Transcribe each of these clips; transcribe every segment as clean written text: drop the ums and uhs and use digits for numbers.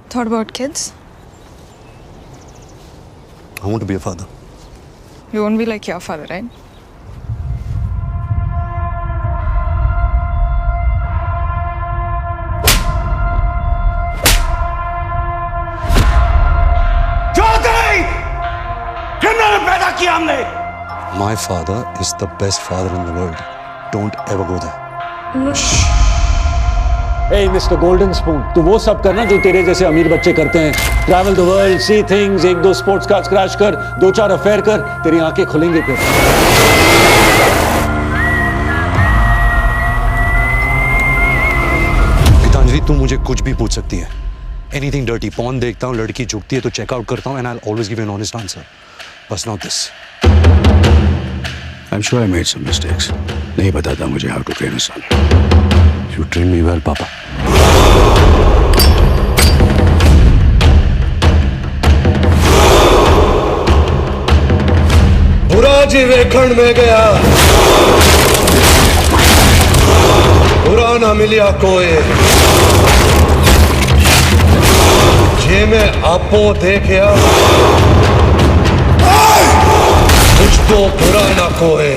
Thought about kids? I want to be a father. You won't be like your father, right? My father is the best father in the world. Don't ever go there. Hey, Mr. Golden Spoon, तू वो सब करना जो तेरे जैसे अमीर बच्चे करते हैं. Travel the world, see things, एक दो स्पोर्ट्स कार्स क्रैश कर, दो चार अफेयर कर, तेरी आंखें खुलेंगी फिर. गीतांजलि, तू मुझे कुछ भी पूछ सकती है. Anything dirty, porn देखता हूँ, लड़की झुकती है तो चेकआउट करता हूँ, and I'll always give you an honest answer. But not this. I'm sure I made some mistakes. नहीं पता था मुझे how to train a son. You trained me well, Papa. बुरा जी वेखण में गया, बुरा ना मिलिया कोई. जे मैं आपो देखया, मुझको बुरा ना कोई.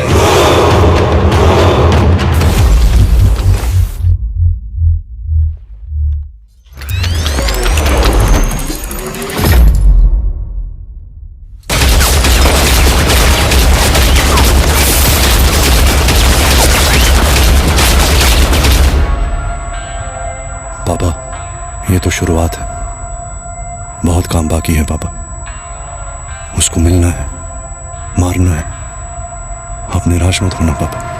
पापा, ये तो शुरुआत है. बहुत काम बाकी है पापा. उसको मिलना है, मारना है. आप निराश मत होना पापा.